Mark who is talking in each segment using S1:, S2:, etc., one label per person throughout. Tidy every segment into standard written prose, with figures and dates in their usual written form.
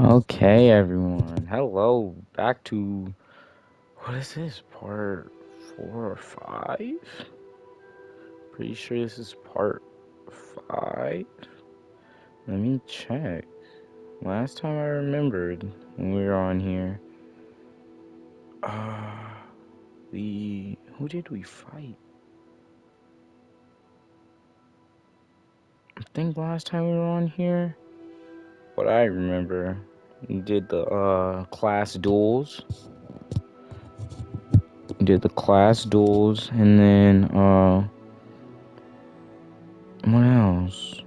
S1: Okay, everyone. Hello. Back to what is this? Part 4 or 5? Pretty sure this is part 5. Let me check. Last time I remembered when we were on here, uh, who did we fight? I think last time we were on here, what I remember, we did the class duels. We did the class duels, and then what else?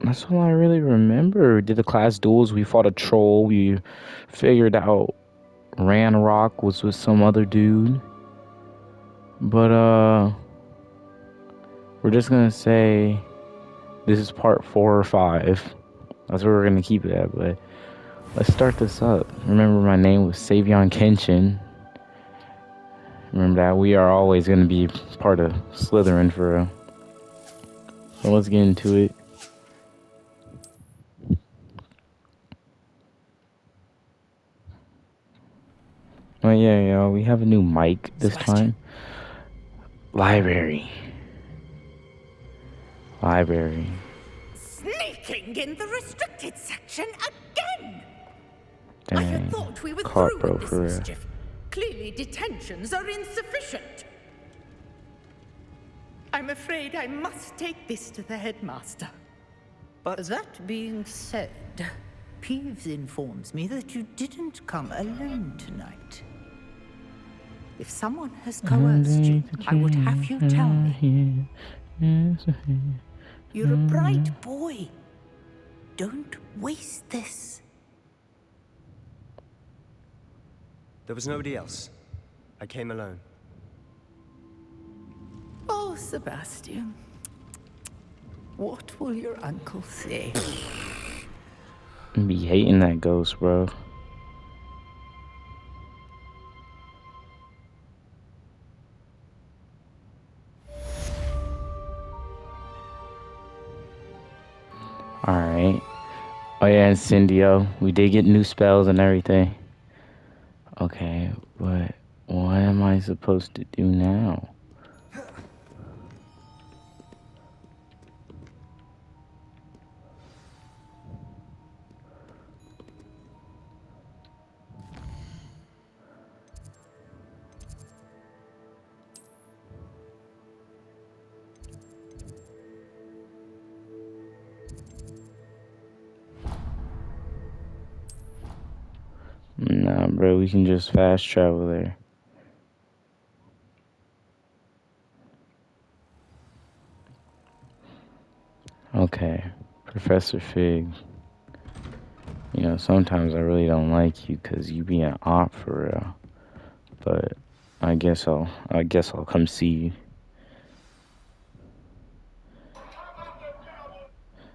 S1: That's all I really remember. We did the class duels. We fought a troll. We figured out Ranrock was with some other dude. But we're just gonna say this is part 4 or 5. That's where we're gonna keep it at. But let's start this up. Remember, my name was Savion Kenshin. Remember that we are always gonna be part of Slytherin for real. So let's get into it. Oh yeah, y'all. We have a new mic this
S2: Sebastian.
S1: time. Library.
S3: Sneaking in the restricted section again! I
S1: Dang.
S3: had thought we were
S1: Caught,
S3: through
S1: bro,
S3: with this
S1: for real.
S3: mischief. Clearly detentions are insufficient. I'm afraid I must take this to the headmaster.
S2: But that being said, Peeves informs me that you didn't come alone tonight. If someone has coerced you, I would have you tell me. You're a bright boy. Don't waste this.
S4: There was nobody else. I came alone.
S2: Oh, Sebastian. What will your uncle say?
S1: Be hating that ghost, bro. Alright. Oh yeah, Incendio. We did get new spells and everything. Okay, but what am I supposed to do now? Nah, bro, we can just fast travel there. Okay, Professor Fig. You know, sometimes I really don't like you because you be an op for real. But I guess I'll come see you.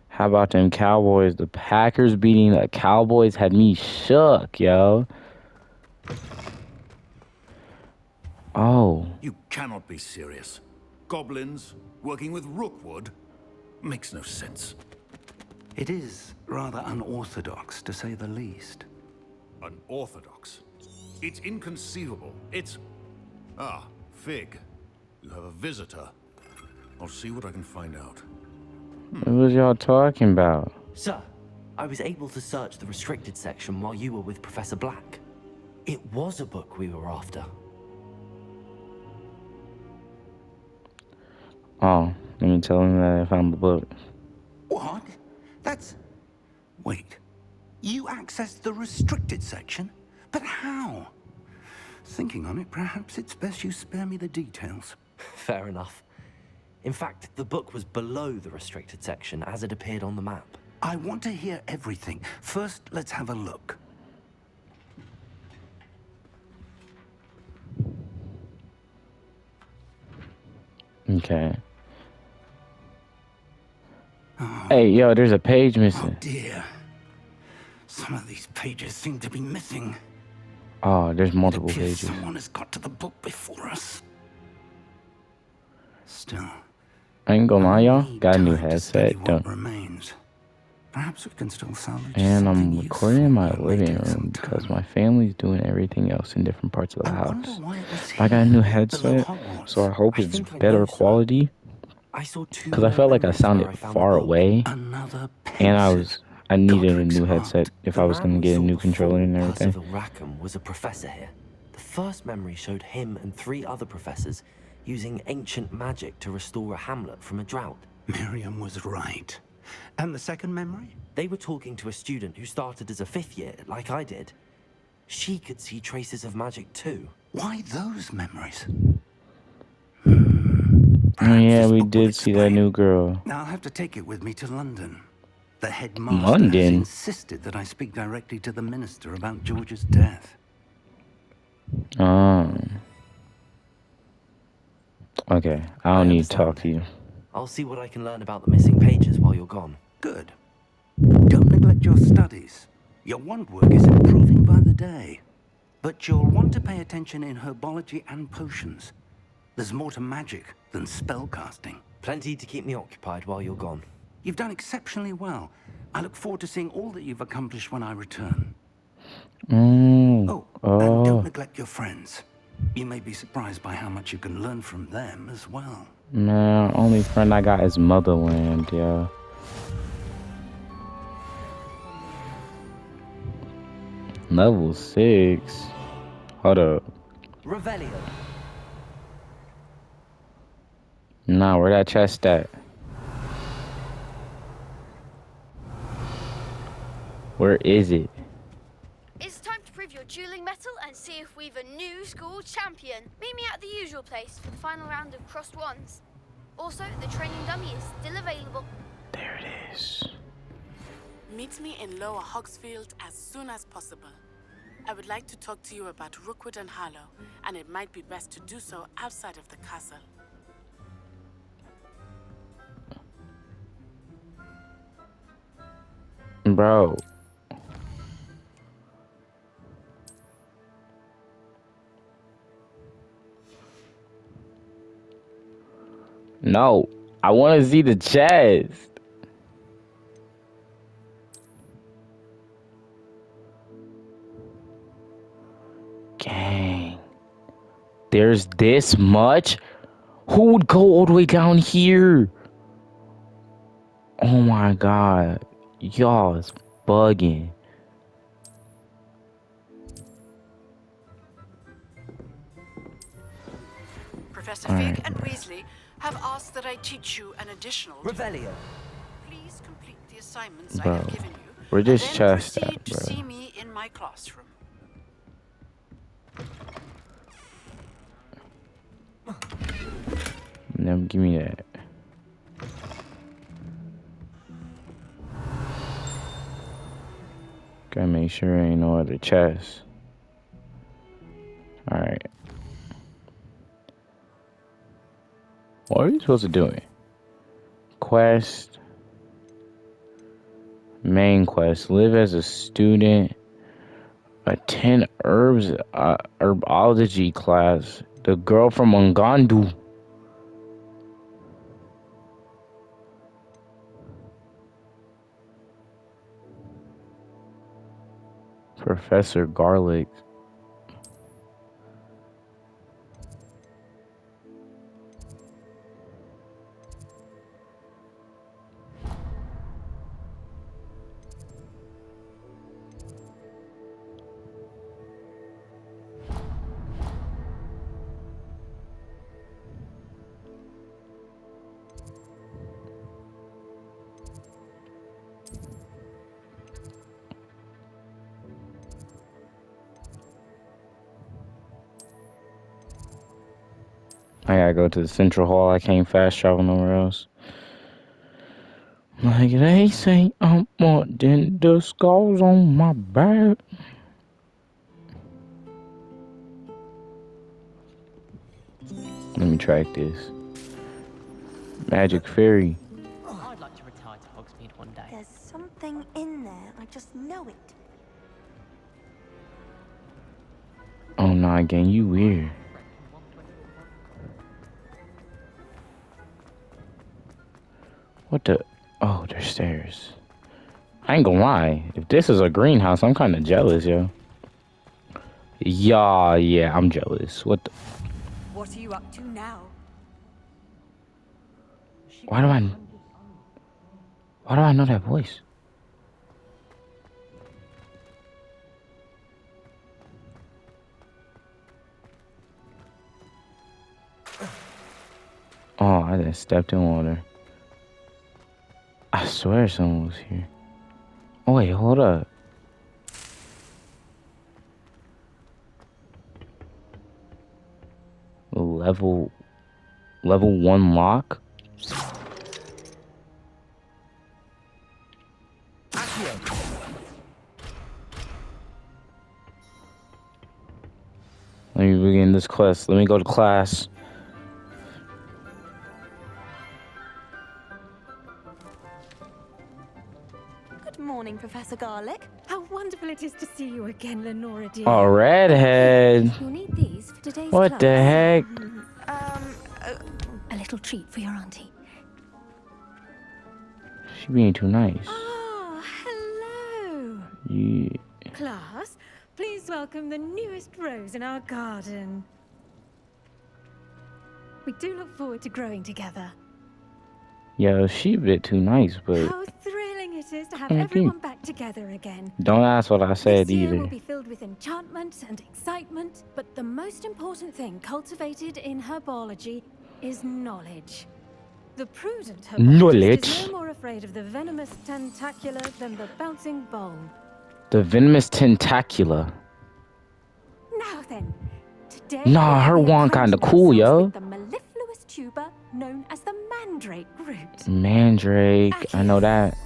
S1: How about them Cowboys? The Packers beating the Cowboys had me shook, yo. Oh.
S5: You cannot be serious. Goblins working with Rookwood makes no sense.
S6: It is rather unorthodox, to say the least.
S5: Unorthodox. It's inconceivable. It's... Ah, Fig. You have a visitor. I'll see what I can find out.
S1: What was y'all talking about?
S7: Sir, I was able to search the restricted section while you were with Professor Black. It was a book we were after.
S1: Oh, let me tell him that I found the book.
S6: What? That's... Wait. You accessed the restricted section? But how? Thinking on it, perhaps it's best you spare me the details.
S7: Fair enough. In fact, the book was below the restricted section as it appeared on the map.
S6: I want to hear everything. First, let's have a look.
S1: Okay. Oh. Hey, yo, there's a page missing.
S6: Oh, dear. Some of these pages seem to be missing.
S1: Oh, there's multiple pages.
S6: Someone has got to the book before us. Still,
S1: I ain't gonna lie, y'all. Got a new headset. Don't.
S6: Remains. Perhaps we can still salvage
S1: And
S6: something
S1: I'm
S6: useful
S1: recording in my
S6: when
S1: living
S6: takes
S1: room
S6: some
S1: because
S6: time.
S1: my family's doing everything else in different parts of the
S6: I wonder
S1: house.
S6: why it was
S1: I got a new
S6: here, below
S1: headset, so
S6: Hogwarts.
S1: I hope
S7: I
S1: it's
S7: think I
S1: better
S7: know, sir.
S1: quality.
S7: I saw 2
S1: Because I
S7: more
S1: felt like I
S7: memories where
S1: sounded
S7: I found the
S1: far
S7: book.
S1: away.
S6: Another
S1: And
S6: pensive.
S1: I needed a
S6: Godric's
S1: new
S6: heart.
S1: headset if
S7: The
S1: I was
S7: man
S1: going to
S7: we
S1: get a
S7: saw
S1: new controller
S7: before,
S1: and everything.
S7: Percival Rackham, was a professor here. The first memory showed him and 3 other professors using ancient magic to restore a hamlet from a drought.
S6: Miriam was right. And the second memory?
S7: They were talking to a student who started as a 5th year, like I did. She could see traces of magic too.
S6: Why those memories?
S1: Oh
S6: Perhaps
S1: yeah,
S6: this
S1: we
S6: book will
S1: did see that
S6: explain.
S1: new girl.
S6: I'll have to take it with me to London. The headmaster has
S1: London?
S6: insisted that I speak directly to the minister about George's death.
S1: Okay, I
S7: I
S1: don't need to
S7: understand.
S1: talk to you.
S7: I'll see what I can learn about the missing pages while you're gone.
S6: Good. Don't neglect your studies. Your wand work is improving by the day. But you'll want to pay attention in herbology and potions. There's more to magic than spellcasting.
S7: Plenty to keep me occupied while you're gone.
S6: You've done exceptionally well. I look forward to seeing all that you've accomplished when I return. Oh, and don't neglect your friends. You may be surprised by how much you can learn from them as well.
S1: Man, only friend I got is Motherland, yeah. Level 6. Hold up.
S7: Revelio.
S1: Nah, where that chest at? Where is it?
S8: It's time to prove your dueling mettle and see if we've a new school champion. Meet me at the usual place for the final round of crossed wands. Also, the training dummy is still available.
S1: There it is.
S9: Meet me in Lower Hogsfield as soon as possible. I would like to talk to you about Rookwood and Harlow, and it might be best to do so outside of the castle.
S1: Bro. No, I want to see the chest. Gang. There's this much? Who would go all the way down here? Oh my god. Y'all is bugging.
S9: Professor
S1: All
S9: Fig
S1: right,
S9: and
S1: bro.
S9: Weasley have asked that I teach you an additional.
S7: Revelio.
S9: Please complete the assignments I
S1: Bro,
S9: have given you.
S1: where
S9: And
S1: this
S9: then
S1: chest
S9: proceed
S1: at,
S9: to
S1: bro?
S9: see me in my classroom.
S1: No, give me that. Gotta make sure there ain't no other chests. Alright. What are you supposed to do? Quest. Main quest. Live as a student. Attend herbology class. The girl from Ungandu. Professor Garlic. I gotta go to the central hall. I can't fast travel nowhere else. Like they say, I'm more than the scars on my back. Let me track this. Magic Fairy.
S10: I'd like to retire to Hogsmeade one day.
S3: There's something in there. I just know it.
S1: Oh nah, gang, you weird. What the? Oh, there's stairs. I ain't gonna lie. If this is a greenhouse, I'm kind of jealous, yo. Yeah, I'm jealous. What the?
S3: What are you up to now?
S1: Why do I know that voice? Oh, I just stepped in water. I swear someone was here. Oh, wait, hold up. Level 1 lock? Let me begin this quest. Let me go to class.
S3: Good morning, Professor Garlic. How wonderful it is to see you again, Lenora dear.
S1: Oh, redhead.
S3: You'll need these for today's
S1: What
S3: class.
S1: the heck?
S3: A little treat for your auntie.
S1: She being too nice.
S3: Ah, hello.
S1: Yeah.
S3: Class, please welcome the newest rose in our garden. We do look forward to growing together.
S1: Yo, she a bit too nice, but
S3: How thrilling it is to have
S1: Thank you.
S3: everyone back together again.
S1: don't ask what I said
S3: This year
S1: either.
S3: will be filled with enchantment and excitement, but the most important thing cultivated in herbology is knowledge. The prudent herbologist
S1: Knowledge?
S3: is no more afraid of the venomous tentacula than the bouncing ball.
S1: The venomous tentacula.
S3: Now then, today
S1: Nah,
S3: we
S1: her
S3: will be
S1: wand kinda
S3: acquainting
S1: cool,
S3: ourselves
S1: yo.
S3: with the mellifluous tuber known as the mandrake root.
S1: Mandrake. I know that.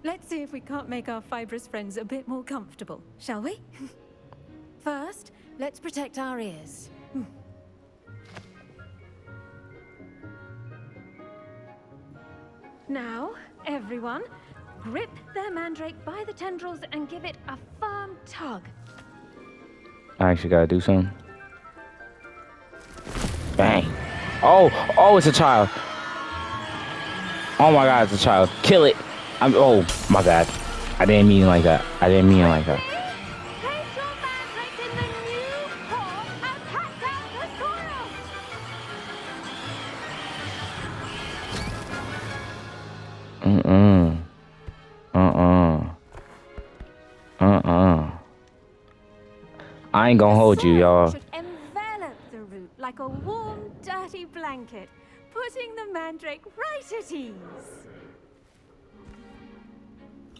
S3: Let's see if we can't make our fibrous friends a bit more comfortable, shall we? First, let's protect our ears. Now, everyone, grip their mandrake by the tendrils and give it a firm tug.
S1: I actually gotta do something. Bang. Oh, it's a child. Oh my god, it's a child. Kill it. Oh my god. I didn't mean it like that. I didn't mean it like that.
S3: Place your mandrake in the new pot and pat down the soil.
S1: I ain't gonna hold you, y'all.
S3: Should envelop the root like a warm, dirty blanket, putting the mandrake right at ease.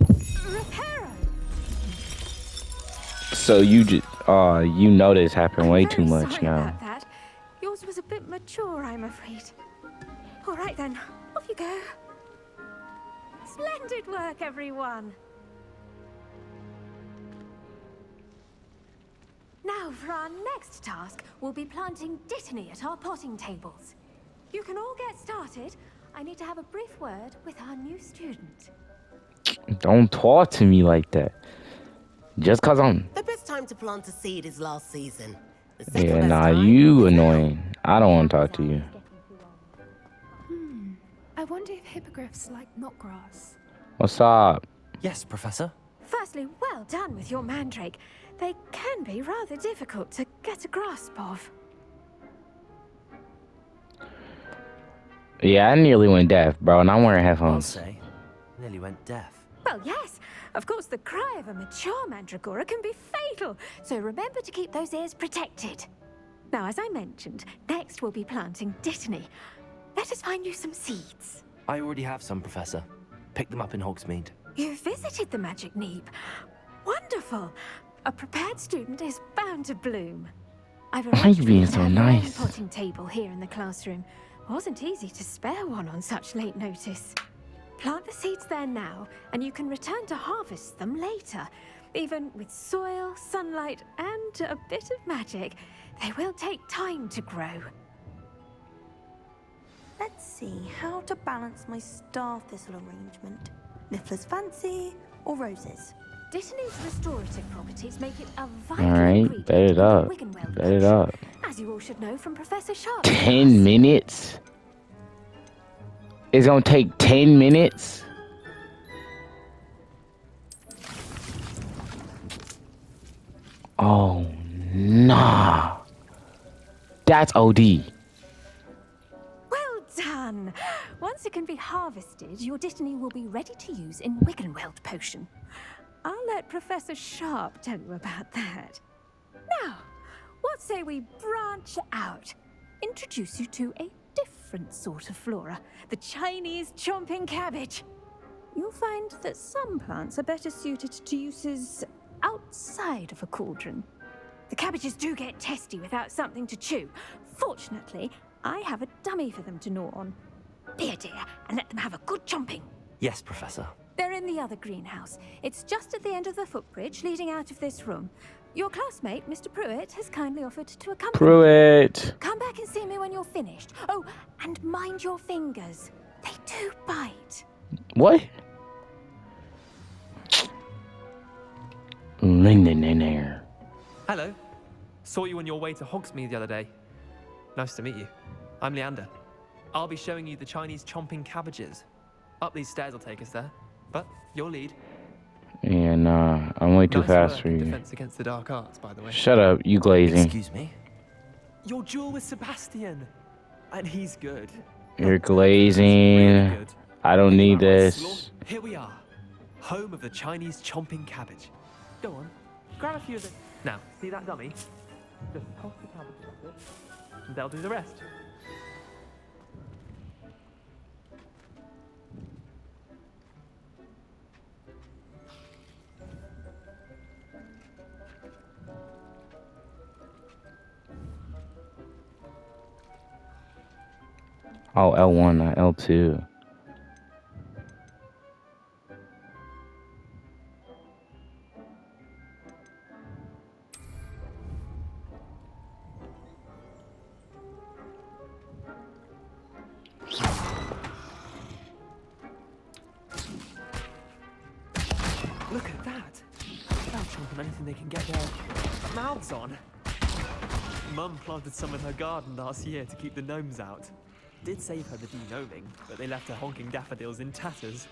S3: Reparo.
S1: So you just, you know this happened way too much
S3: Sorry
S1: now.
S3: about that. Yours was a bit mature, I'm afraid. All right then, off you go. Splendid work, everyone. Now, for our next task, we'll be planting dittany at our potting tables. You can all get started. I need to have a brief word with our new student.
S1: Don't talk to me like that. Just cause I'm...
S11: The best time to plant a seed is last season. The second
S1: Yeah,
S11: best
S1: nah,
S11: time
S1: you
S11: is now.
S1: annoying. I don't want to talk to you.
S12: I wonder if hippogriffs like knotgrass.
S1: What's up?
S7: Yes, Professor.
S3: Firstly, well done with your mandrake. They can be rather difficult to get a grasp of.
S1: Yeah, I nearly went deaf, bro, and I'm wearing
S7: I'll
S1: headphones.
S7: say. Nearly went deaf.
S3: Well, yes. Of course, the cry of a mature mandragora can be fatal, so remember to keep those ears protected. Now, as I mentioned, next we'll be planting dittany. Let us find you some seeds.
S7: I already have some, Professor. Pick them up in Hogsmeade.
S3: You visited the Magic Neep. Wonderful. A prepared student is bound to bloom. I've
S1: Why are
S3: arranged
S1: you
S3: for
S1: being
S3: to
S1: so
S3: have your own
S1: nice?
S3: potting table here in the classroom. Wasn't easy to spare one on such late notice. Plant the seeds there now, and you can return to harvest them later. Even with soil, sunlight, and a bit of magic, they will take time to grow.
S13: Let's see how to balance my star thistle arrangement. Niffler's fancy or roses?
S3: Dittany's restorative properties make it a vital
S1: Alright,
S3: ingredient
S1: bet it
S3: in the
S1: up.
S3: Wiggenweld
S1: Bet it
S3: potion,
S1: up.
S3: as you all should know from Professor Sharp.
S1: 10 minutes? It's gonna take 10 minutes? Oh, nah. That's OD.
S14: Well done! Once it can be harvested, your Dittany will be ready to use in Wiggenweld potion. I'll let Professor Sharp tell you about that. Now, what say we branch out? Introduce you to a different sort of flora, the Chinese chomping cabbage. You'll find that some plants are better suited to uses outside of a cauldron. The cabbages do get testy without something to chew. Fortunately, I have a dummy for them to gnaw on. Be a dear and let them have a good chomping.
S7: Yes, Professor.
S14: They're in the other greenhouse. It's just at the end of the footbridge leading out of this room. Your classmate, Mr. Pruitt, has kindly offered to accompany you.
S1: Pruitt.
S14: Come back and see me when you're finished. Oh, and mind your fingers. They do bite.
S1: What? Linden in there.
S15: Hello. Saw you on your way to Hogsmeade the other day. Nice to meet you. I'm Leander. I'll be showing you the Chinese chomping cabbages. Up these stairs will take us there. But you'll lead.
S1: Yeah, nah. I'm way too fast for you.
S15: Defense against the dark arts, by the way.
S1: Shut up, you glazing.
S7: Excuse me?
S15: Your duel with Sebastian. And he's good.
S1: You're glazing.
S15: Really good.
S1: I don't need this.
S15: Here we are. Home of the Chinese chomping cabbage. Go on. Grab a few of them. Now, see that dummy? Just toss the cabbage at it, and they'll do the rest.
S1: Oh, L1, not L2.
S15: Look at that! They'll chomp on anything they can get their mouths on. Mum planted some in her garden last year to keep the gnomes out. Did save her the de-gnoming, but they left her honking daffodils in tatters.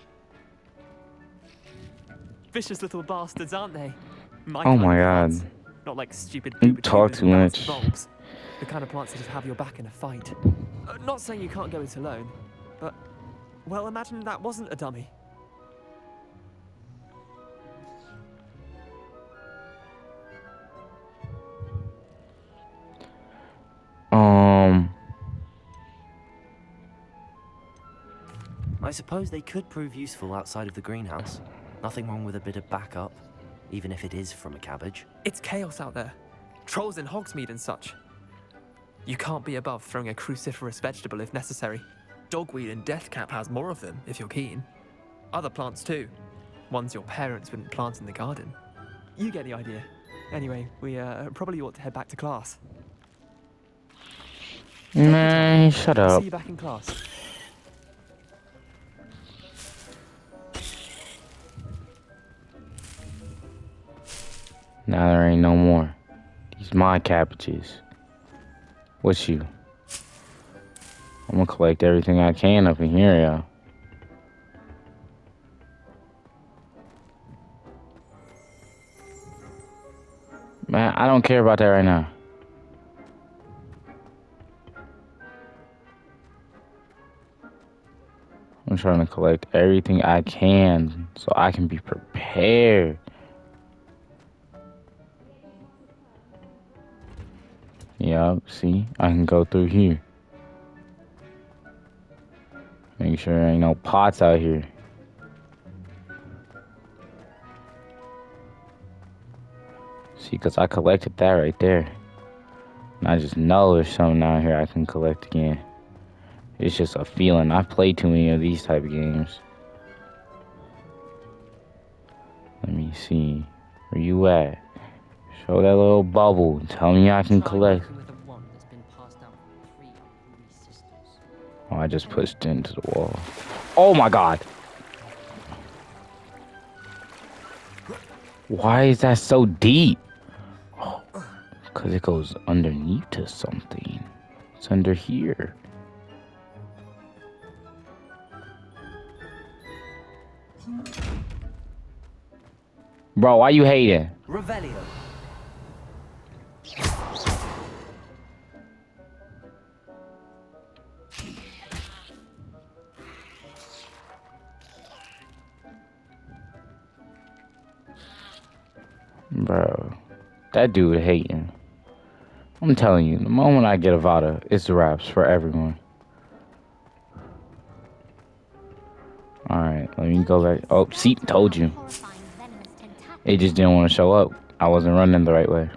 S15: Vicious little bastards, aren't they?
S1: Oh my god.
S15: Plants. Not like stupid
S1: You talk too much.
S15: bulbs. The kind of plants that just have your back in a fight. Not saying you can't go it alone, but... Well, imagine that wasn't a dummy.
S7: I suppose they could prove useful outside of the greenhouse. Nothing wrong with a bit of backup, even if it is from a cabbage.
S15: It's chaos out there. Trolls in Hogsmeade and such. You can't be above throwing a cruciferous vegetable if necessary. Dogweed and deathcap has more of them, if you're keen. Other plants too. Ones your parents wouldn't plant in the garden. You get the idea. Anyway, we probably ought to head back to class.
S1: Man, shut up.
S15: See you back in class.
S1: Now there ain't no more. These my cabbages. What's you? I'm gonna collect everything I can up in here, y'all. Man, I don't care about that right now. I'm trying to collect everything I can so I can be prepared. Yeah, see, I can go through here. Make sure there ain't no pots out here. See, because I collected that right there. And I just know there's something out here I can collect again. It's just a feeling. I've played too many of these type of games. Let me see. Where you at? Show that little bubble. Tell me I can collect. Oh, I just pushed into the wall. Oh my god. Why is that so deep? Oh, because it goes underneath to something. It's under here. Bro, why you hating?
S7: Revelio.
S1: Bro, that dude hating. I'm telling you, the moment I get Avada, it's the wraps for everyone. Alright, let me go back. Oh, see, told you. It just didn't want to show up. I wasn't running the right way.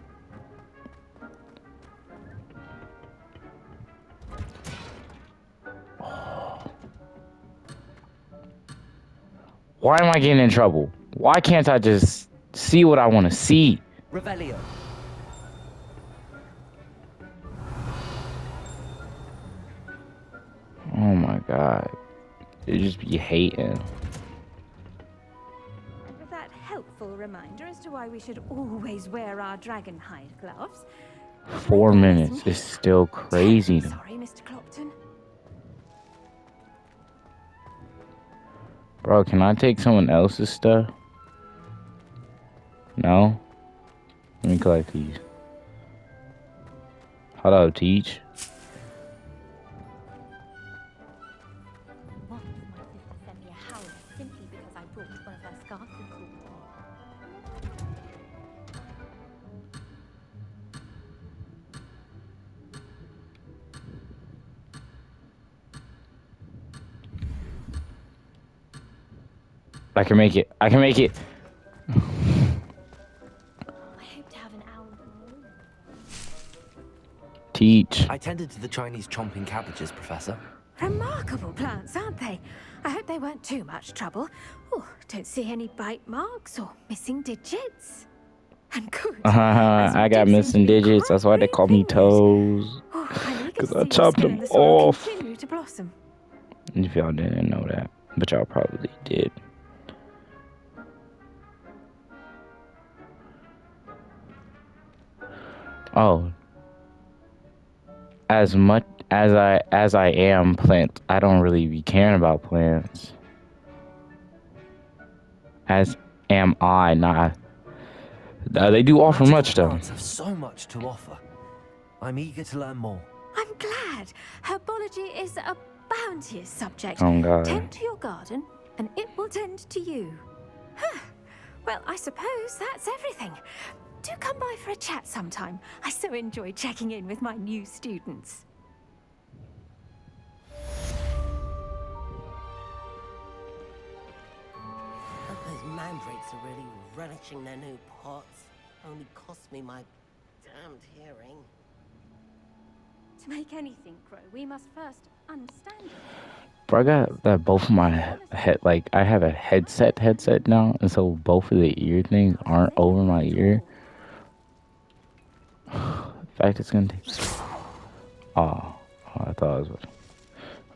S1: Why am I getting in trouble? Why can't I just see what I want to see?
S7: Revelio.
S1: Oh my god. It just be hating.
S14: And with that helpful reminder as to why we should always wear our dragon hide gloves.
S1: 4 minutes is still crazy.
S14: Sorry, Mr. Clopton.
S1: Bro, can I take someone else's stuff? No? Let me collect these. Hello, Teach.
S16: What if my sister sent me a howl simply because I brought one of her scarves to school?
S1: I can make it. I can make it.
S16: I hope to have an owl of my own.
S1: Teach.
S7: I tended to the Chinese chomping cabbages, Professor.
S14: Remarkable plants, aren't they? I hope they weren't too much trouble. Oh, don't see any bite marks or missing digits. And good.
S1: I got missing digits. That's why they call me Toes. Because I chopped them off.
S14: Continue to blossom.
S1: If y'all didn't know that. But y'all probably did. Oh. As much as I am plants, I don't really be caring about plants. As am I, not. They do offer much though.
S7: Plants have so much to offer. I'm eager to learn more.
S14: I'm glad. Herbology is a bounteous subject.
S1: Oh, God.
S14: Tend to your garden, and it will tend to you. Huh. Well, I suppose that's everything. Do come by for a chat sometime. I so enjoy checking in with my new students.
S11: Those mandrakes are really relishing their new pots. Only cost me my damned hearing.
S14: To make anything grow, we must first understand it.
S1: Bro, I got that both of my head, like, I have a headset now, and so both of the ear things aren't over my ear. In fact, it's gonna take. Oh, I thought it was.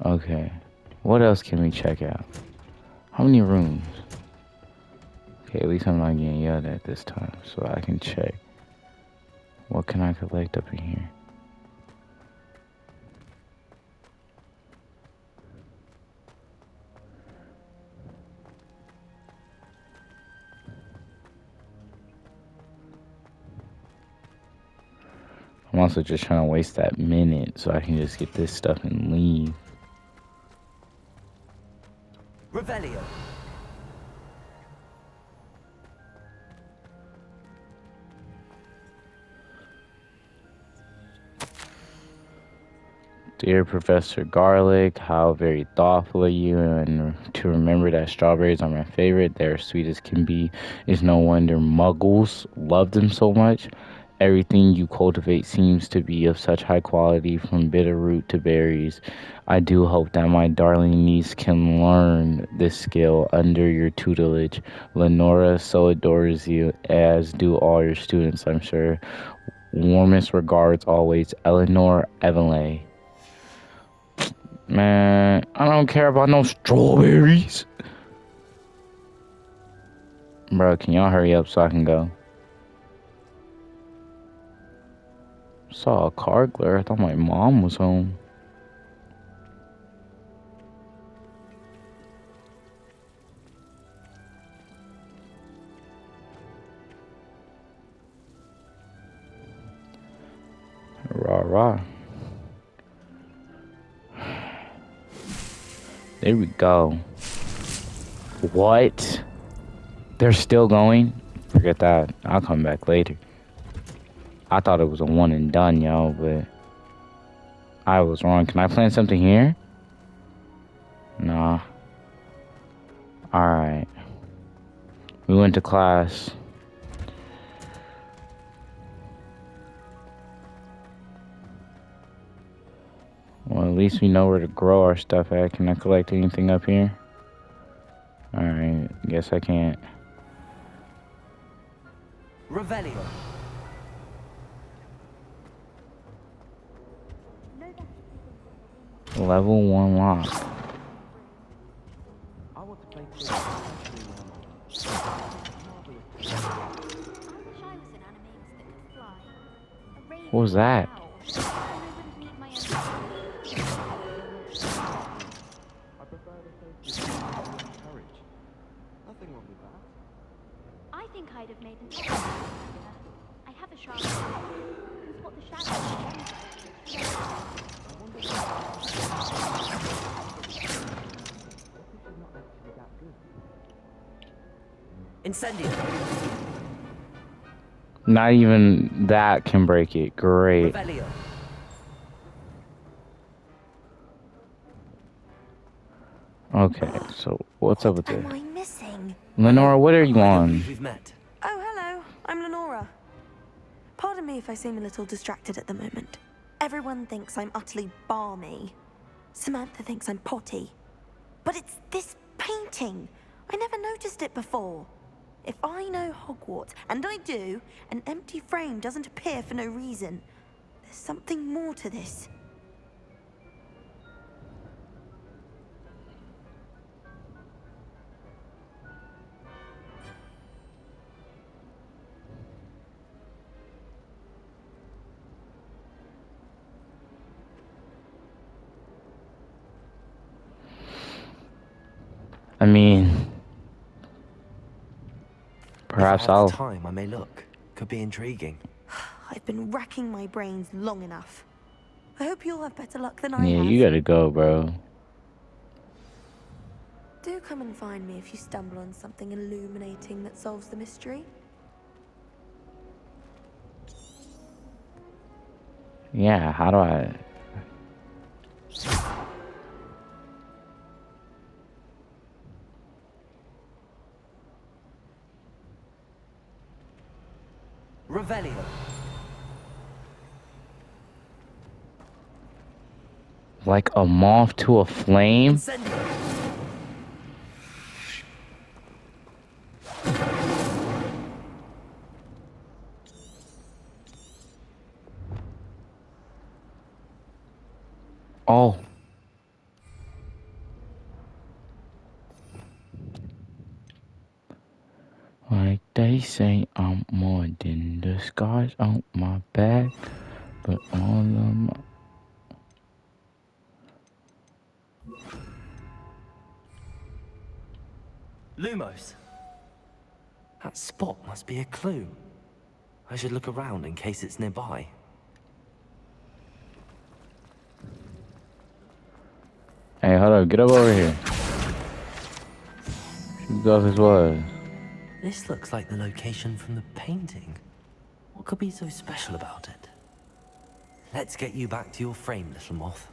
S1: Okay. What else can we check out? How many rooms? Okay, at least I'm not getting yelled at this time, so I can check. What can I collect up in here? I'm also just trying to waste that minute so I can just get this stuff and leave.
S7: Revelio.
S1: Dear Professor Garlic, how very thoughtful of you, and to remember that strawberries are my favorite. They're sweet as can be. It's no wonder muggles love them so much. Everything you cultivate seems to be of such high quality, from bitter root to berries. I do hope that my darling niece can learn this skill under your tutelage. Lenora so adores you, as do all your students, I'm sure. Warmest regards always, Eleanor Evelyn. Man, I don't care about no strawberries. Bro, can y'all hurry up so I can go? Saw a car glare. I thought my mom was home. survive. There we go. What? They're still going? Forget that. I'll come back later. I thought it was a one and done, yo, but I was wrong. Can I plant something here? Nah. Alright. We went to class. Well, at least we know where to grow our stuff at. Can I collect anything up here? Alright, guess I can't.
S7: Revelio.
S1: Level 1 lock.
S7: I want to play
S1: What was that?
S7: Nothing wrong with that.
S16: I think I'd have made an excellent leader. I have a sharp eye. Who's what the shadows
S7: Incendio.
S1: Not even that can break it. Great.
S7: Revelio.
S1: Okay, so what's up with this?
S13: Am I missing?
S1: Lenora, what are you on?
S7: We've met.
S13: Oh, hello. I'm Lenora. Pardon me if I seem a little distracted at the moment. Everyone thinks I'm utterly balmy. Samantha thinks I'm potty. But it's this painting. I never noticed it before. If I know Hogwarts, and I do, an empty frame doesn't appear for no reason. There's something more to this.
S1: I mean, perhaps
S7: if I have
S1: I'll.
S7: the time, I may look. Could be intriguing.
S13: I've been racking my brains long enough. I hope you'll have better luck than I
S1: Yeah,
S13: have.
S1: you gotta go, bro.
S13: Do come and find me if you stumble on something illuminating that solves the mystery.
S1: Yeah, how do I?
S7: Revelio.
S1: Like a moth to a flame?
S7: Incendio.
S1: Oh. Like they say, I'm more than the scars on my back, but all of my...
S7: Lumos. That spot must be a clue. I should look around in case it's nearby.
S1: Hey, hold up, get up over here. Who thought this was?
S7: This looks like the location from the painting. What could be so special about it? Let's get you back to your frame, little moth.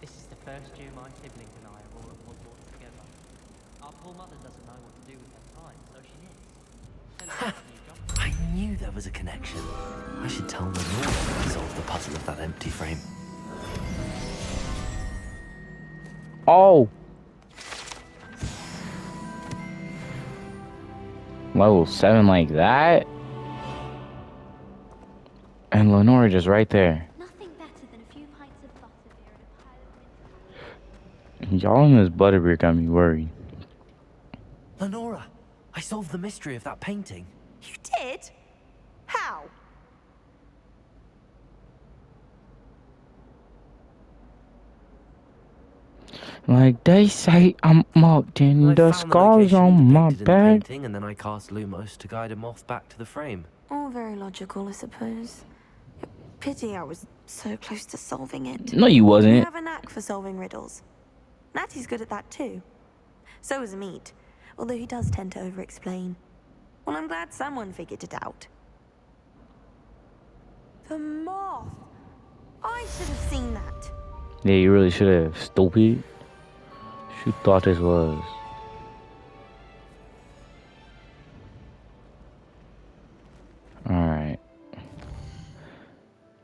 S10: This is the first year my siblings and I are all at Hogwarts together. Our poor mother doesn't know what to do with her time, so she knits.
S7: I knew there was a connection. I should tell Lenora to solve the puzzle of that empty frame.
S1: Oh! Level 7 like that? And Lenora just right there.
S16: Nothing better than a few pints of butterbeer and a pile of
S1: Y'all in this butterbeer got me worried.
S7: Lenora, I solved the mystery of that painting.
S13: You did? How?
S1: Like they say, I'm melting
S7: I
S1: the
S7: found the
S1: scars
S7: location he
S1: on my
S7: depicted in the
S1: back.
S7: painting, and then I cast Lumos to guide him off back to the frame.
S13: All very logical, I suppose. Pity I was so close to solving it.
S1: No, you
S13: You
S1: wasn't.
S13: have a knack for solving riddles. Natty's good at that too. So is Amit, although he does tend to over-explain. Well, I'm glad someone figured it out. The moth! I should have seen that.
S1: Yeah, you really should have. Stupid. You thought this was. Alright.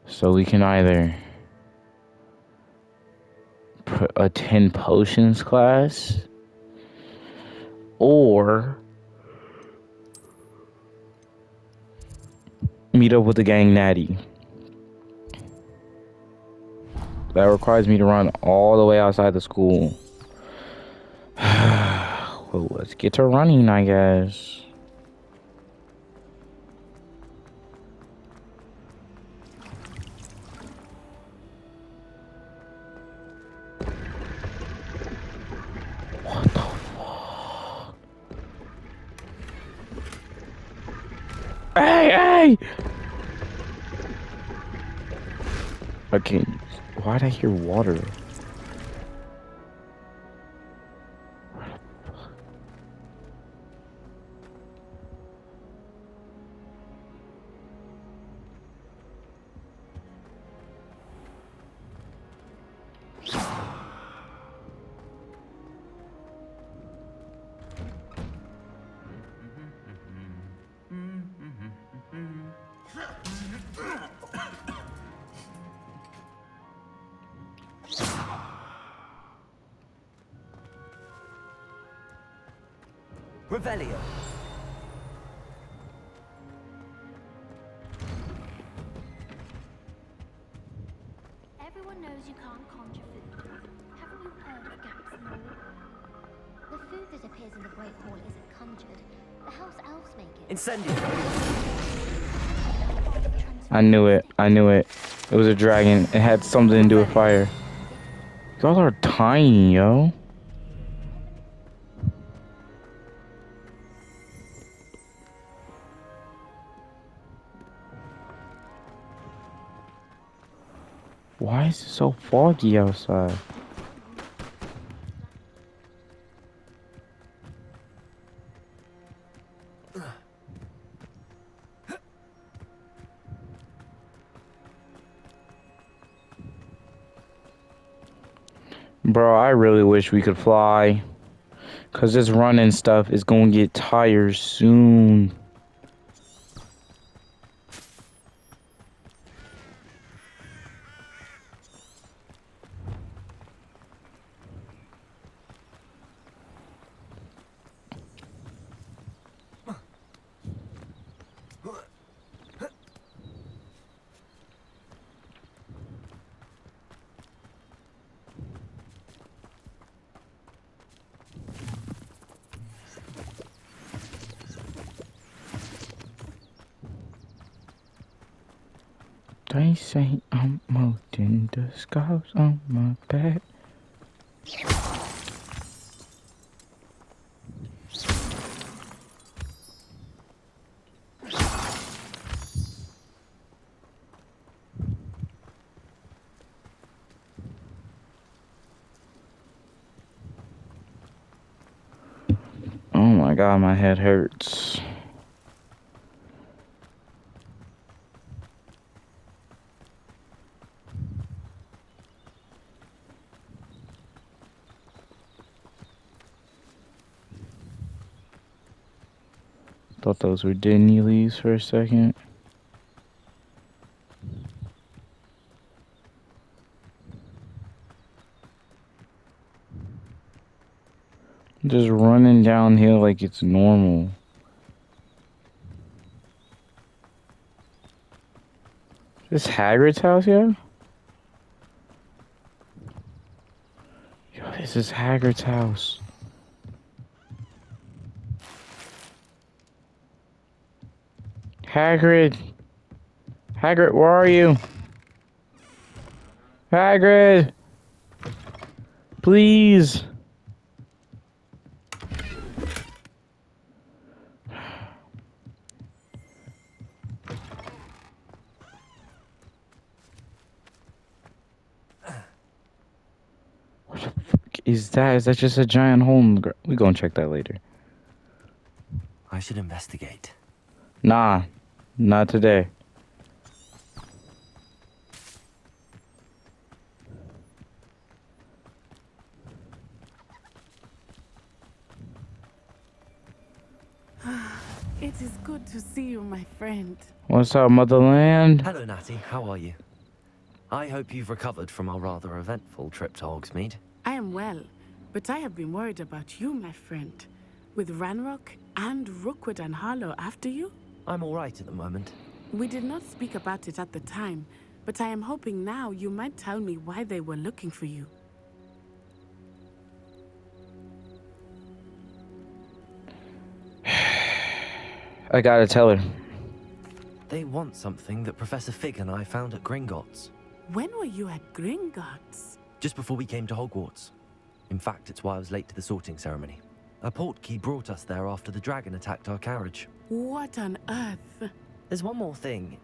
S1: So we can either attend potions class or meet up with the gang Natty. That requires me to run all the way outside the school. Well, let's get to running, I guess. What the fuck? Hey! Okay, why'd I hear water?
S7: Revelio.
S16: Everyone knows you can't conjure food. Haven't you heard of gaps in the wall? The food that appears in the Great Hall isn't conjured. The house elves make it.
S7: Incendio.
S1: I knew it. I knew it. It was a dragon. It had something to do with fire. Y'all are tiny, yo. Why is it so foggy outside? Bro, I really wish we could fly. Cause this running stuff is gonna get tired soon. They say I'm melting the scars on my back. Oh my god, my head hurts. Thought those were Disney leaves for a second. Just running downhill like it's normal. Is this Hagrid's house yet? Yo, this is Hagrid's house. Hagrid! Hagrid, where are you? Hagrid! Please. What the fuck is that? Is that just a giant hole in the ground? We gonna check that later.
S7: I should investigate.
S1: Nah, not today.
S9: It is good to see you, my friend.
S1: What's up, motherland?
S7: Hello, Natty. How are you? I hope you've recovered from our rather eventful trip to Hogsmeade.
S9: I am well, but I have been worried about you, my friend. With Ranrock and Rookwood and Harlow after you?
S7: I'm all right at the moment.
S9: We did not speak about it at the time, but I am hoping now you might tell me why they were looking for you.
S1: I gotta tell her.
S7: They want something that Professor Fig and I found at Gringotts.
S9: When were you at Gringotts?
S7: Just before we came to Hogwarts. In fact, it's why I was late to the sorting ceremony. A portkey brought us there after the dragon attacked our carriage.
S9: What on earth?
S7: There's one more thing.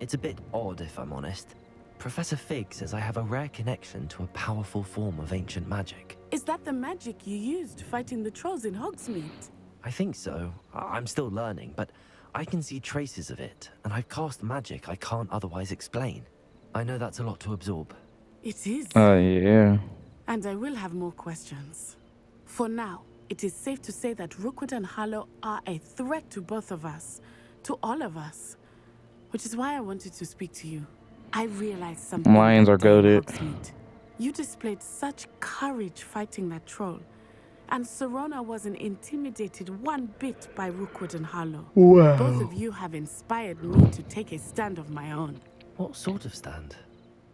S7: It's a bit odd, if I'm honest. Professor Fig says I have a rare connection to a powerful form of ancient magic.
S9: Is that the magic you used fighting the trolls in Hogsmeade?
S7: I think so. I'm still learning, but I can see traces of it, and I've cast magic I can't otherwise explain. I know that's a lot to absorb.
S9: It is.
S1: Yeah.
S9: And I will have more questions. For now, it is safe to say that Rookwood and Harlow are a threat to both of us, to all of us, which is why I wanted to speak to you. I realized something.
S1: Lions are goated.
S9: You displayed such courage fighting that troll. And Serona wasn't intimidated one bit by Rookwood and Harlow.
S1: Wow.
S9: Both of you have inspired me to take a stand of my own.
S7: What sort of stand?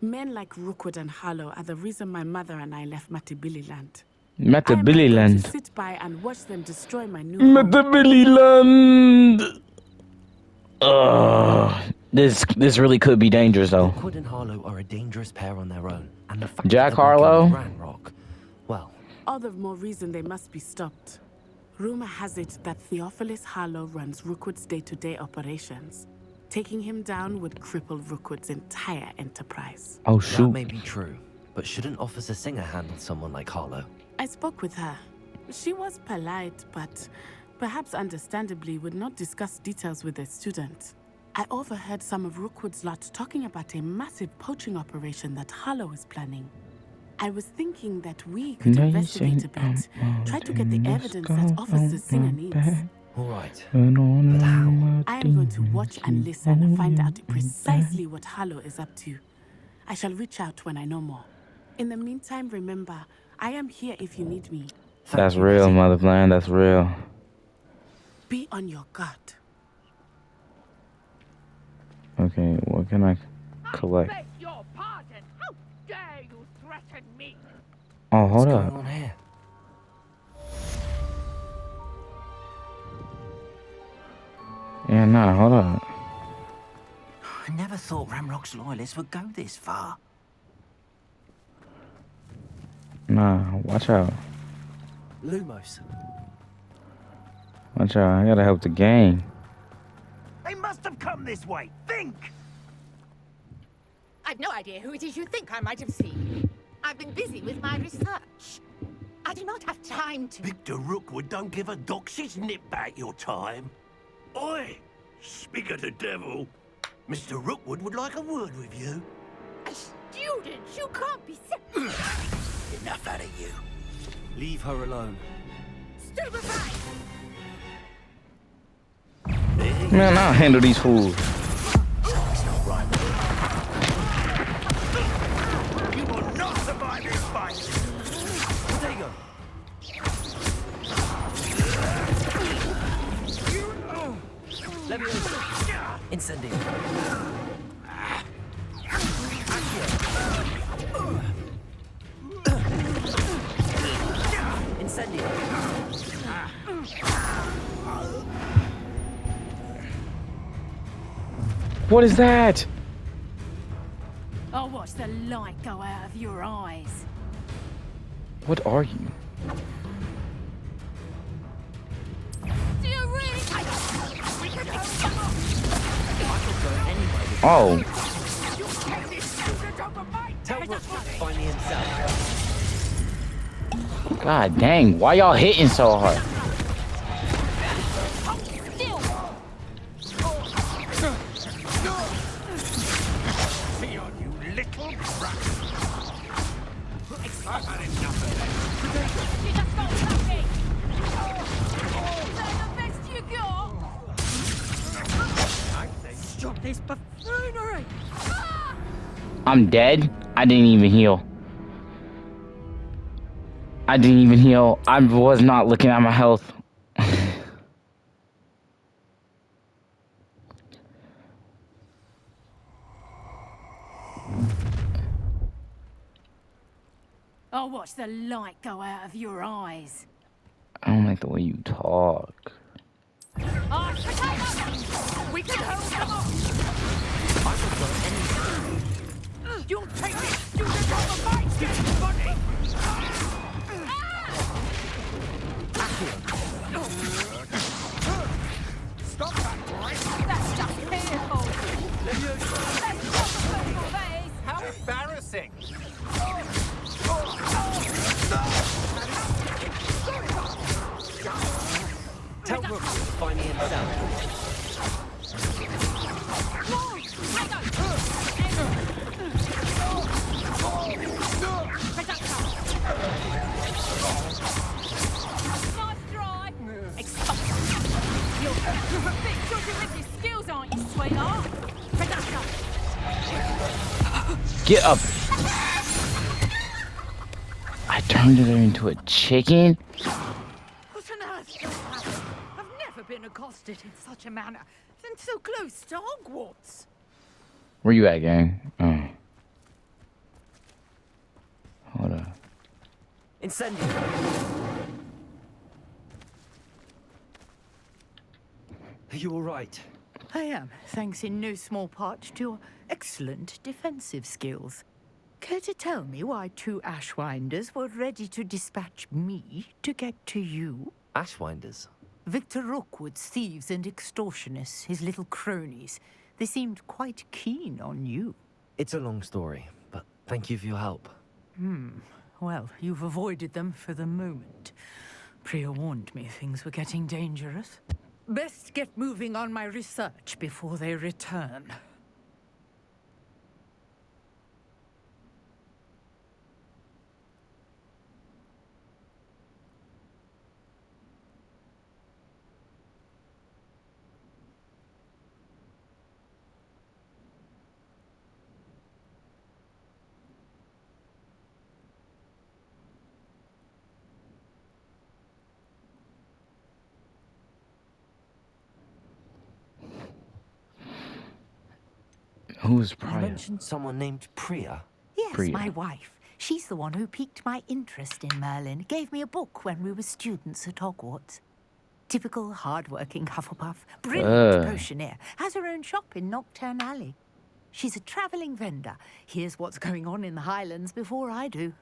S9: Men like Rookwood and Harlow are the reason my mother and I left Matabeleland.
S1: Matabeleland.
S9: To sit by and watch them destroy my new home.
S1: Matabeleland. This really could be dangerous though.
S7: Rookwood and Harlow are a dangerous pair on their own, and the fact
S1: Jack
S7: that they're
S1: Harlow.
S7: Ranrock, well,
S9: all the more reason they must be stopped. Rumor has it that Theophilus Harlow runs Rookwood's day-to-day operations. Taking him down would cripple Rookwood's entire enterprise.
S1: Oh shoot.
S7: That may be true, but shouldn't Officer Singer handle someone like Harlow?
S9: I spoke with her. She was polite, but perhaps understandably would not discuss details with a student. I overheard some of Rookwood's lot talking about a massive poaching operation that Harlow is planning. I was thinking that we could investigate a bit, try to get the evidence that Officer Singer needs.
S7: All right, but how?
S9: I am going to watch and listen and find out precisely what Harlow is up to. I shall reach out when I know more. In the meantime, remember, I am here if you need me.
S1: That's real, motherland. That's real.
S9: Be on your guard.
S1: Okay, what can I collect?
S17: I beg your pardon. How dare you threaten me?
S1: Oh, hold
S7: What's
S1: up.
S7: going on here?
S1: Yeah, nah, hold up.
S6: I never thought Ranrock's loyalists would go this far.
S1: Nah, watch out.
S7: Lumos.
S1: Watch out. I gotta help the gang.
S6: They must have come this way. Think!
S2: I've no idea who it is you think I might have seen. I've been busy with my research. I do not have time to...
S11: Victor Rookwood don't give a doxy's nip back your time. Oi! Speak of the devil. Mr. Rookwood would like a word with you.
S2: A student? You can't be serious.
S11: Enough out of you.
S7: Leave her alone.
S2: Stupefy!
S1: Man, I'll handle these fools.
S11: It's not right. You will not survive this fight.
S7: There you go. Leviosa. Incendio. Incendio.
S1: What is that?
S14: I'll watch the light go out of your eyes.
S1: What are you?
S17: Do you really take it? We could hold them off.
S1: Oh.
S17: You take this student over my
S7: Tell
S17: dead
S7: Rook to
S17: body.
S7: find me himself.
S1: God dang, why y'all hitting so hard?
S11: Theon, you little brat. I've had enough of this.
S17: You just got lucky. Is that the best you got?
S11: I say
S17: Stop this buffoonery.
S1: I'm dead? I didn't even heal. I didn't even heal. I was not looking at my health.
S12: I'll watch the light go out of your eyes.
S1: I don't like the way you talk.
S17: Ah, potato! We can hold them off. You'll take this student over my dead body.
S11: stop that, boy.
S17: That's just pitiful. That's just a personal phase.
S11: How embarrassing.
S7: Tell Rook to find me himself.
S17: Nice try. You're a bit shorty with your skills, aren't you, sweetheart?
S1: Get up. I turned her into a chicken?
S2: What on earth just happened? I've never been accosted in such a manner, and so close to Hogwarts.
S1: Where you at, gang? Oh. Hold up.
S7: Incendiary. Are you alright?
S2: I am, thanks in no small part to your excellent defensive skills. Care to tell me why two Ashwinders were ready to dispatch me to get to you?
S7: Ashwinders?
S2: Victor Rookwood's thieves and extortionists, his little cronies. They seemed quite keen on you.
S7: It's a long story, but thank you for your help.
S2: Well, you've avoided them for the moment. Priya warned me things were getting dangerous. Best get moving on my research before they return.
S1: Who's
S7: You
S1: Priya?
S7: mentioned someone named Priya.
S2: Yes,
S1: Priya.
S2: my wife. She's the one who piqued my interest in Merlin. Gave me a book when we were students at Hogwarts. Typical hard-working Hufflepuff. Brilliant potioneer. Has her own shop in Nocturne Alley. She's a travelling vendor. Hears what's going on in the Highlands before I do.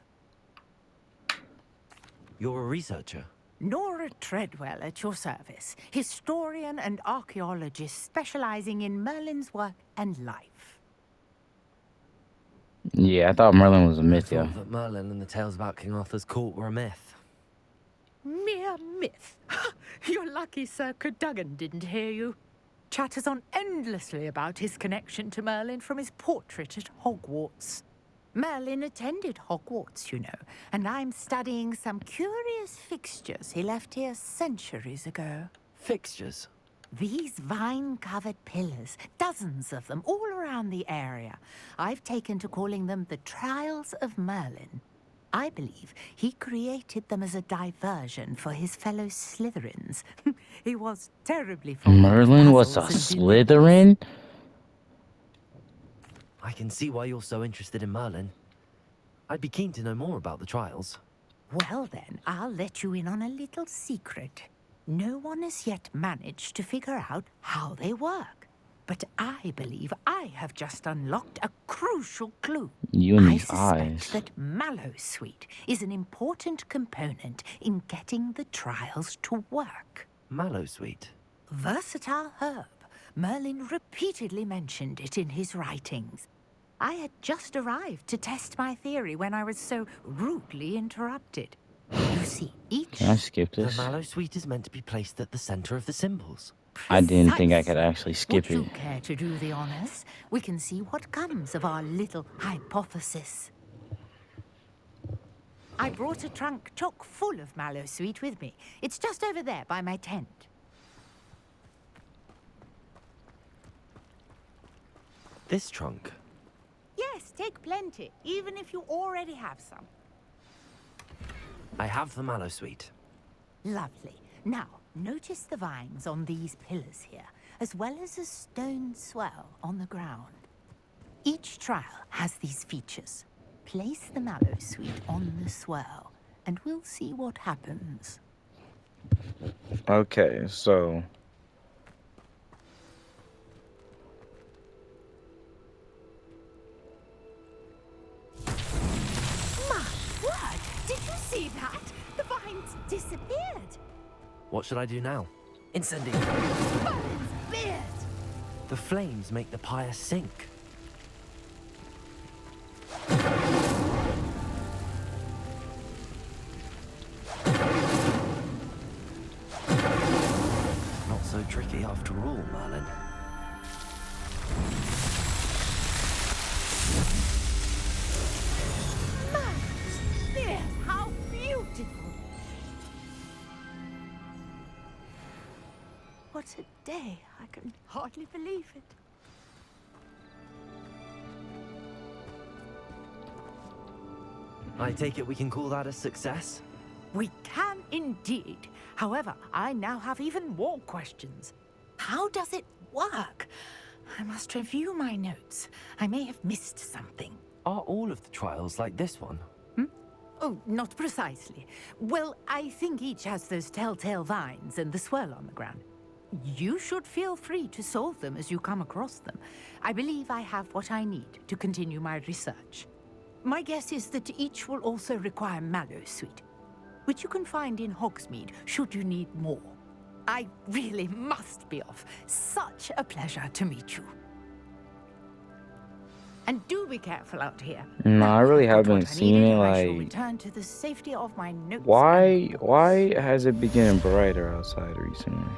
S7: You're a researcher.
S2: Nora Treadwell at your service. Historian and archaeologist specialising in Merlin's work and life.
S1: Yeah, I thought Merlin was a myth,
S7: I
S1: yeah.
S7: thought that Merlin and the tales about King Arthur's court were a myth.
S2: Mere myth. You're lucky Sir Cadogan didn't hear you. Chatters on endlessly about his connection to Merlin from his portrait at Hogwarts. Merlin attended Hogwarts, you know, and I'm studying some curious fixtures he left here centuries ago.
S7: Fixtures?
S2: These vine-covered pillars, dozens of them, all around the area. I've taken to calling them the Trials of Merlin. I believe he created them as a diversion for his fellow Slytherins. He was terribly fond of
S1: Merlin was a
S2: puzzles and
S1: Slytherin?
S7: I can see why you're so interested in Merlin. I'd be keen to know more about the trials.
S2: Well then, I'll let you in on a little secret. No one has yet managed to figure out how they work. But I believe I have just unlocked a crucial clue.
S1: You and
S2: I
S1: these
S2: suspect
S1: eyes.
S2: that Mallowsweet is an important component in getting the trials to work.
S7: Mallowsweet?
S2: Versatile herb. Merlin repeatedly mentioned it in his writings. I had just arrived to test my theory when I was so rudely interrupted. You see, each...
S1: Can I skip this?
S7: The Mallowsweet is meant to be placed at the center of the symbols.
S1: I didn't think I could actually skip
S2: Would
S1: it.
S2: you care to do the honors? We can see what comes of our little hypothesis. I brought a trunk chock full of Mallowsweet with me. It's just over there by my tent.
S7: This trunk?
S2: Yes, take plenty, even if you already have some.
S7: I have the Mallowsweet.
S2: Lovely. Now, notice the vines on these pillars here, as well as a stone swell on the ground. Each trial has these features. Place the Mallowsweet on the swell, and we'll see what happens.
S1: Okay, so...
S2: My word! Did you see that? The vines disappeared.
S7: What should I do now? Incendio!
S2: Merlin's beard!
S7: The flames make the pyre sink. Not so tricky after all, Merlin.
S2: Merlin's beard! How beautiful! What a day! I can hardly believe it.
S7: I take it we can call that a success?
S2: We can indeed. However, I now have even more questions. How does it work? I must review my notes. I may have missed something.
S7: Are all of the trials like this one?
S2: Oh, not precisely. Well, I think each has those telltale vines and the swirl on the ground. You should feel free to solve them as you come across them. I believe I have what I need to continue my research. My guess is that each will also require Mallowsweet, which you can find in Hogsmeade should you need more. I really must be off. Such a pleasure to meet you. And do be careful out here.
S1: No, I really haven't
S2: What I
S1: seen
S2: needed,
S1: it,
S2: I shall
S1: like...
S2: return to the safety of my notes.
S1: Why has it been getting brighter outside recently?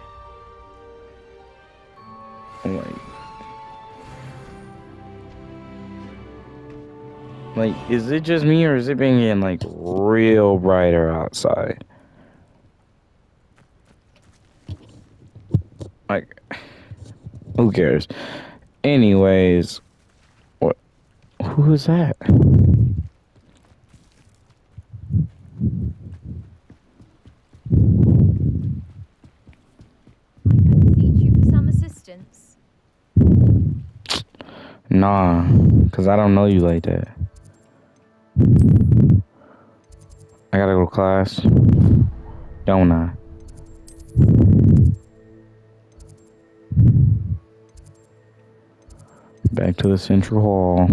S1: Like, is it just me or is it been getting, like, real brighter outside? Like, who cares? Anyways, what? Who is that?
S14: Beseech you for some assistance.
S1: Nah, cause I don't know you like that. I gotta go to class, don't I? Back to the central hall.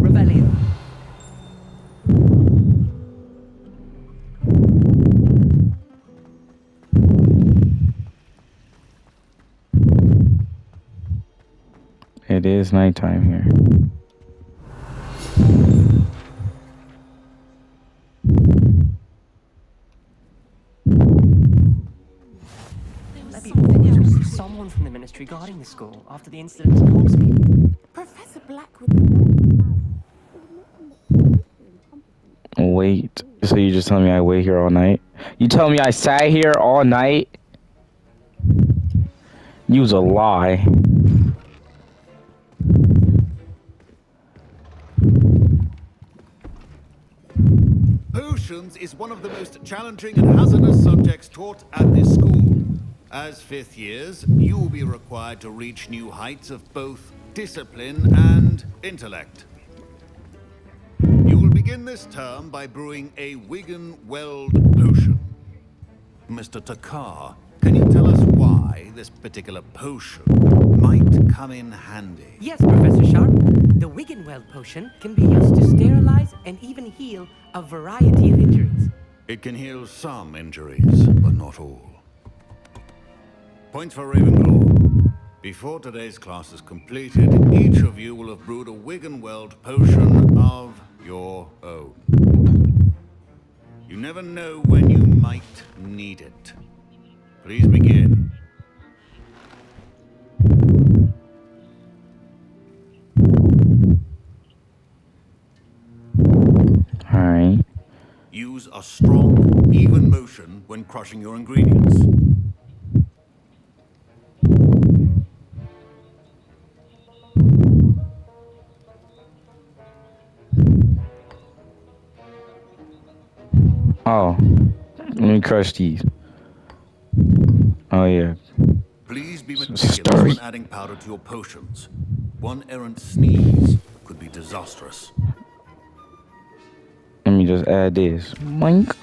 S15: Revelio.
S1: It is nighttime here.
S10: Someone from the ministry guarding the school after the incident in Hogsmeade.
S9: Professor Blackwood.
S1: Wait, so you just telling me I wait here all night? You telling me I sat here all night? Use a lie.
S5: Potions is one of the most challenging and hazardous subjects taught at this school. As fifth years, you will be required to reach new heights of both discipline and intellect. You will begin this term by brewing a Wiggenweld potion. Mr. Takar, can you tell us why this particular potion might come in handy?
S18: Yes, Professor Sharp. The Wiggenweld potion can be used to sterilize and even heal a variety of injuries.
S5: It can heal some injuries, but not all. Points for Ravenclaw. Before today's class is completed, each of you will have brewed a Wiggenweld potion of your own. You never know when you might need it. Please begin.
S1: Alright.
S5: Use a strong, even motion when crushing your ingredients.
S1: Oh. Let me crush these. Oh, yeah.
S5: Please be meticulous when adding powder to your potions. One errant sneeze could be disastrous.
S1: Let me just add this. Mink.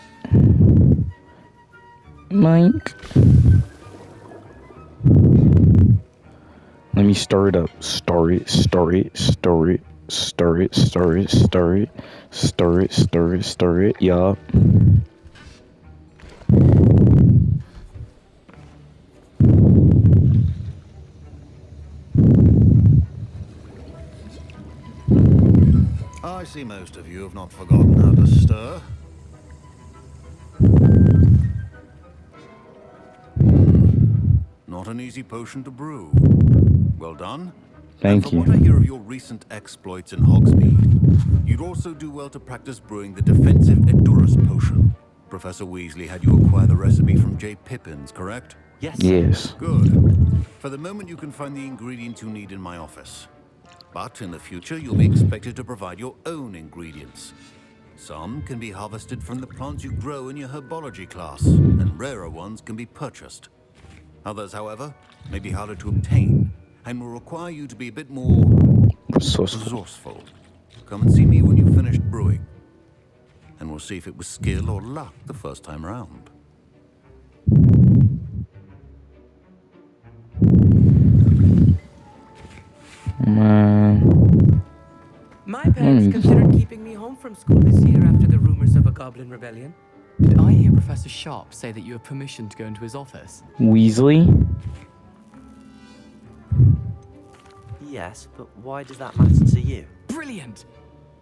S1: Mink. Let me stir it up. Stir it, stir it, stir it, stir it, stir it, stir it, stir it, stir it, stir it. Yup.
S5: I see most of you have not forgotten how to stir. Not an easy potion to brew. Well done.
S1: Thank
S5: and from
S1: you.
S5: what I hear of your recent exploits in Hogsmeade, you'd also do well to practice brewing the defensive Edurus potion. Professor Weasley had you acquire the recipe from J. Pippins, correct?
S7: Yes.
S1: Yes.
S5: Good. For the moment, you can find the ingredients you need in my office. But in the future, you'll be expected to provide your own ingredients. Some can be harvested from the plants you grow in your herbology class, and rarer ones can be purchased. Others, however, may be harder to obtain, and will require you to be a bit more resourceful. Come and see me when you've finished brewing, and we'll see if it was skill or luck the first time round.
S18: My parents considered keeping me home from school this year after the rumors of a goblin rebellion.
S19: Did I hear Professor Sharp say that you have permission to go into his office?
S1: Weasley?
S7: Yes, but why does that matter to you?
S19: Brilliant!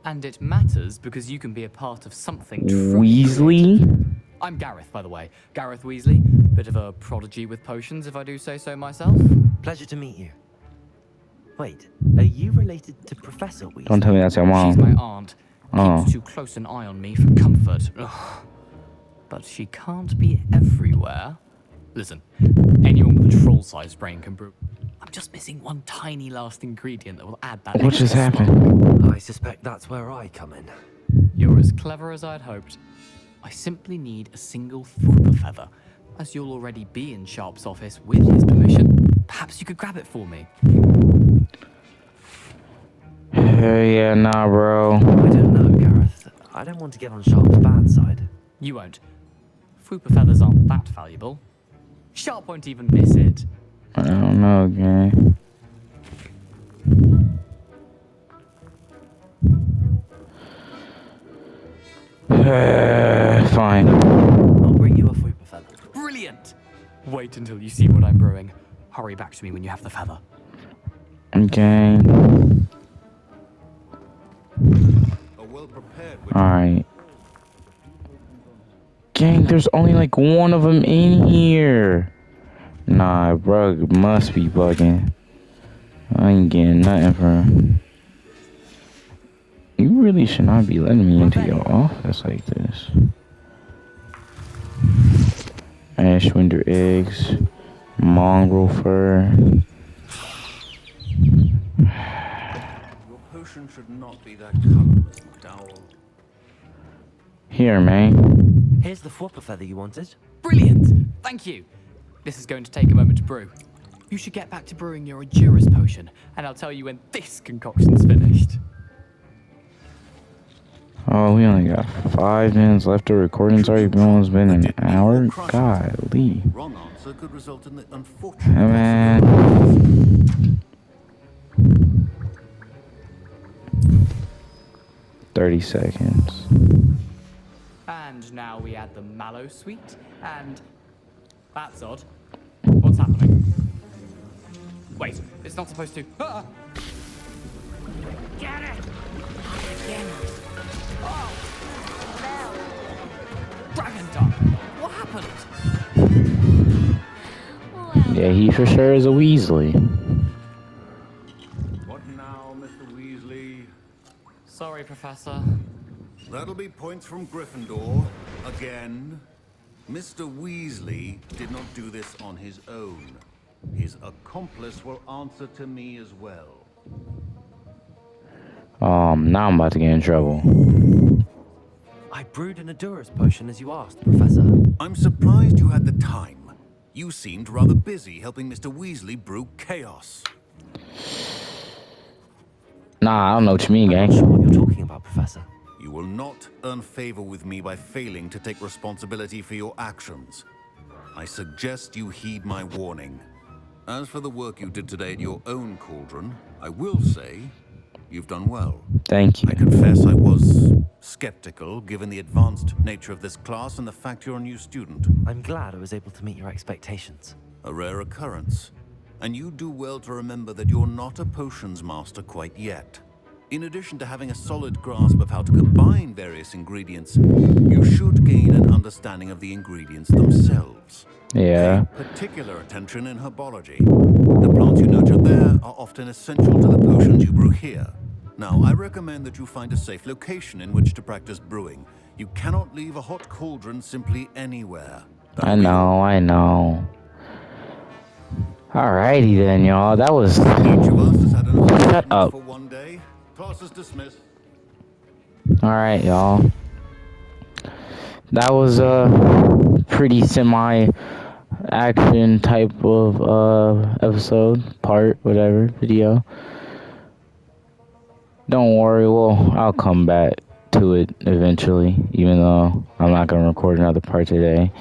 S19: And it matters because you can be a part of something truly
S1: Weasley?
S19: creative. I'm Gareth, by the way. Gareth Weasley. Bit of a prodigy with potions, if I do say so myself.
S7: Pleasure to meet you. Wait, are you related to Professor Weasley?
S1: Don't tell me that's your mom.
S19: She's my aunt.
S1: Oh.
S19: Keeps too close an eye on me for comfort. Ugh. But she can't be everywhere. Listen, anyone with a troll-sized brain can brew. I'm just missing one tiny last ingredient that will add that.
S1: What just
S19: extra
S1: happened?
S19: spark.
S7: I suspect that's where I come in.
S19: You're as clever as I'd hoped. I simply need a single Thwooper feather. As you'll already be in Sharp's office with his permission, perhaps you could grab it for me.
S1: Yeah, nah, bro.
S7: I don't know, Gareth. I don't want to get on Sharp's bad side.
S19: You won't. Thwooper feathers aren't that valuable. Sharp won't even miss it.
S1: I don't know, gang. Fine.
S7: I'll bring you a Thwooper feather.
S19: Brilliant! Wait until you see what I'm brewing. Hurry back to me when you have the feather.
S1: Okay. Alright. Gang, there's only like one of them in here. Nah, bro, must be bugging. I ain't getting nothing from. You really should not be letting me into your office like this. Ashwinder eggs, mongrel fur.
S5: Your potion should not be that colorless, McDowell.
S1: Here, man.
S7: Here's the Thwooper feather you wanted.
S19: Brilliant! Thank you. This is going to take a moment to brew. You should get back to brewing your Endurance potion, and I'll tell you when this concoction's finished.
S1: Oh, we only got 5 minutes left of recording's already almost been an hour. Golly.
S5: Wrong answer could result in the unfortunate
S1: Hey, man. 30 seconds.
S19: And now we add the mallow sweet, and that's odd. What's happening? Wait, it's not supposed to. Ah!
S17: Get it! Again. Oh,
S19: Dragon Duck! What happened?
S1: Yeah, he for sure is a Weasley.
S5: What now, Mr. Weasley?
S19: Sorry, Professor.
S5: That'll be points from Gryffindor. Again. Mr. Weasley did not do this on his own. His accomplice will answer to me as well.
S1: Now I'm about to get in trouble.
S7: I brewed an Endurance potion as you asked, Professor.
S5: I'm surprised you had the time. You seemed rather busy helping Mr. Weasley brew chaos.
S1: Nah, I don't know what you mean, gang.
S7: I'm not sure what you're talking about, Professor.
S5: You will not earn favor with me by failing to take responsibility for your actions. I suggest you heed my warning. As for the work you did today in your own cauldron, I will say you've done well.
S1: Thank you.
S5: I confess I was skeptical, given the advanced nature of this class and the fact you're a new student.
S7: I'm glad I was able to meet your expectations.
S5: A rare occurrence. And you do well to remember that you're not a potions master quite yet. In addition to having a solid grasp of how to combine various ingredients, you should gain an understanding of the ingredients themselves.
S1: Yeah.
S5: Pay particular attention in herbology. The plants you nurture there are often essential to the potions you brew here. Now, I recommend that you find a safe location in which to practice brewing. You cannot leave a hot cauldron simply anywhere.
S1: I know. Alrighty then, y'all. That was... Shut up.
S5: For one day. Class is dismissed.
S1: Alright, y'all. That was a pretty semi-action type of episode, whatever, video. Don't worry, I'll come back to it eventually, even though I'm not going to record another part today.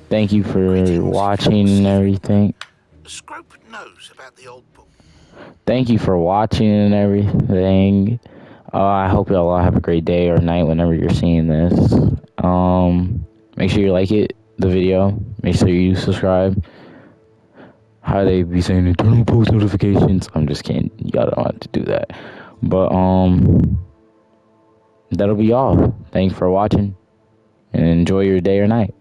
S1: Thank you for watching and everything.
S11: Scrope knows about the old book.
S1: Thank you for watching and everything. I hope y'all all have a great day or night whenever you're seeing this. Make sure you like the video. Make sure you subscribe. How they be saying turn on post notifications? I'm just kidding. Y'all don't have to do that. But that'll be all. Thanks for watching and enjoy your day or night.